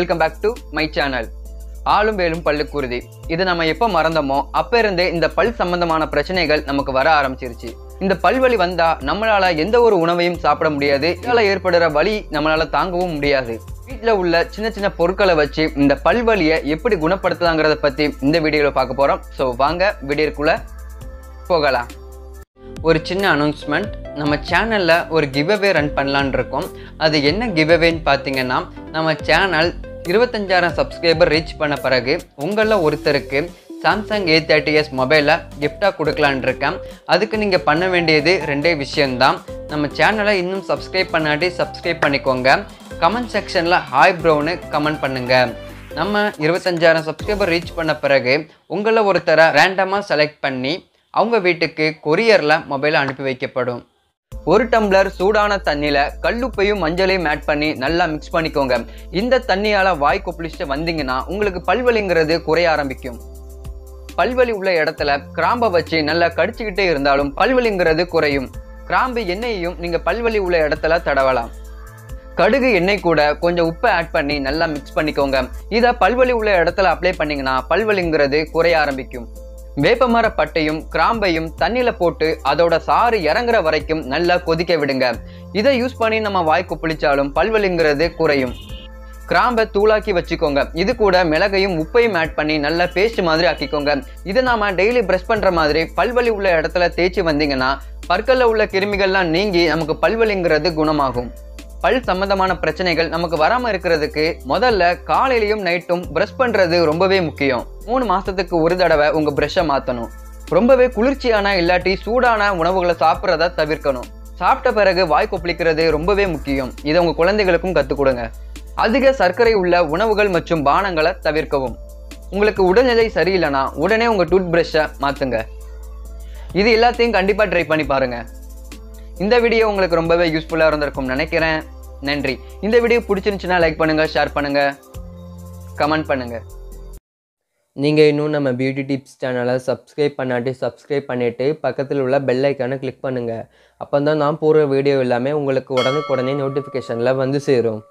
Welcome back to my channel. ஆளும் வேலும் பல்லுக்குருதி. இது நம்ம எப்போ மறந்தோமோ அப்ப இருந்தே இந்த பல் சம்பந்தமான பிரச்சனைகள் நமக்கு வர ஆரம்பிச்சிருச்சு. இந்த பல்வலி வந்தா நம்மளால எந்த ஒரு உணவையும் சாப்பிட முடியாது. இதனால ஏற்படுற வலி நம்மளால தாங்கவும் முடியாது. வீட்டில் உள்ள சின்ன சின்ன பொருட்களை வச்சு இந்த பல்வலியை எப்படி குணப்படுத்தலாங்கிறத பத்தி இந்த வீடியோல பார்க்க போறோம். ஸோ வாங்க வீடியோக்குள்ள போகலாம். ஒரு சின்ன அனௌன்ஸ்மெண்ட், நம்ம சேனல்ல ஒரு கிவ்அவே ரன் பண்ணலான் இருக்கோம். அது என்ன கிவ்அவேன்னு பார்த்தீங்கன்னா, நம்ம சேனல் 25,000 சப்ஸ்கிரைபர் ரீச் பண்ண பிறகு உங்களில் ஒருத்தருக்கு சாம்சங் A30s மொபைலை கிஃப்டாக கொடுக்கலான் இருக்கேன். அதுக்கு நீங்கள் பண்ண வேண்டியது ரெண்டே விஷயம்தான். நம்ம சேனலை இன்னும் சப்ஸ்கிரைப் பண்ணாட்டி சப்ஸ்கிரைப் பண்ணிக்கோங்க. கமெண்ட் செக்ஷனில் ஹாய் ப்ரோன்னு கமெண்ட் பண்ணுங்கள். நம்ம 25,000 சப்ஸ்கிரைபர் ரீச் பண்ண பிறகு உங்களில் ஒருத்தரை ரேண்டமாக செலக்ட் பண்ணி அவங்க வீட்டுக்கு கொரியரில் மொபைலை அனுப்பி வைக்கப்படும். ஒரு டம்ளர் சூடான தண்ணியில் கல்லுப்பையும் மஞ்சளையும் ஆட் பண்ணி நல்லா மிக்ஸ் பண்ணிக்கோங்க. இந்த தண்ணியால் வாய் கொப்பளிச்சுட்டு வந்தீங்கன்னா உங்களுக்கு பல்வலிங்கிறது குறைய ஆரம்பிக்கும். பல்வலி உள்ள இடத்துல கிராம்பை வச்சு நல்லா கடிச்சுக்கிட்டே இருந்தாலும் பல்வலிங்கிறது குறையும். கிராம்பு எண்ணெயையும் நீங்கள் பல்வலி உள்ள இடத்துல தடவலாம். கடுகு எண்ணெய் கூட கொஞ்சம் உப்பை ஆட் பண்ணி நல்லா மிக்ஸ் பண்ணிக்கோங்க. இதை பல்வலி உள்ள இடத்துல அப்ளை பண்ணிங்கன்னா பல்வலிங்கிறது குறைய ஆரம்பிக்கும். வேப்பமர பட்டையும் கிராம்பையும் தண்ணியில போட்டு அதோட சாறு இறங்குற வரைக்கும் நல்லா கொதிக்க விடுங்க. இதை யூஸ் பண்ணி நம்ம வாய் கொப்பளிச்சாலும் பல்வலிங்கிறது குறையும். கிராம்பை தூளாக்கி வச்சுக்கோங்க. இது கூட மிளகையும் உப்பையும் ஆட் பண்ணி நல்லா பேஸ்ட் மாதிரி ஆக்கிக்கோங்க. இதை நாம டெய்லி பிரஷ் பண்ற மாதிரி பல்வலி உள்ள இடத்துல தேய்ச்சி வந்தீங்கன்னா பற்கள்ல உள்ள கிருமிகள்லாம் நீங்கி நமக்கு பல்வலிங்கிறது குணமாகும். பல் சம்பந்தமான பிரச்சனைகள் நமக்கு வராம இருக்கிறதுக்கு முதல்ல காலையிலையும் நைட்டும் பிரஷ் பண்றது ரொம்பவே முக்கியம். 3 மாசத்துக்கு ஒரு தடவை உங்க பிரஷை மாத்தணும். ரொம்பவே குளிர்ச்சியான இல்லாட்டி சூடான உணவுகளை சாப்பிட்றத தவிர்க்கணும். சாப்பிட்ட பிறகு வாய் கொப்பளிக்கிறது ரொம்பவே முக்கியம். இதை உங்க குழந்தைகளுக்கும் கற்றுக் கொடுங்க. அதிக சர்க்கரை உள்ள உணவுகள் மற்றும் பானங்களை தவிர்க்கவும். உங்களுக்கு உடல்நிலை சரியில்லைன்னா உடனே உங்க டூத் பிரஷை மாத்துங்க. இது எல்லாத்தையும் கண்டிப்பா ட்ரை பண்ணி பாருங்க. இந்த வீடியோ உங்களுக்கு ரொம்பவே யூஸ்ஃபுல்லாக இருந்திருக்கும் நினைக்கிறேன். நன்றி. இந்த வீடியோ பிடிச்சிருந்துச்சுன்னா லைக் பண்ணுங்க, ஷேர் பண்ணுங்க, கமெண்ட் பண்ணுங்க. நீங்கள் இன்னும் நம்ம பியூட்டி டிப்ஸ் சேனலை சப்ஸ்கிரைப் பண்ணாட்டி சப்ஸ்கிரைப் பண்ணிவிட்டு பக்கத்தில் உள்ள பெல் ஐக்கானை கிளிக் பண்ணுங்கள். அப்போ தான் நான் போடுற வீடியோ எல்லாமே உங்களுக்கு உடனுக்குடனே நோட்டிஃபிகேஷனில் வந்து சேரும்.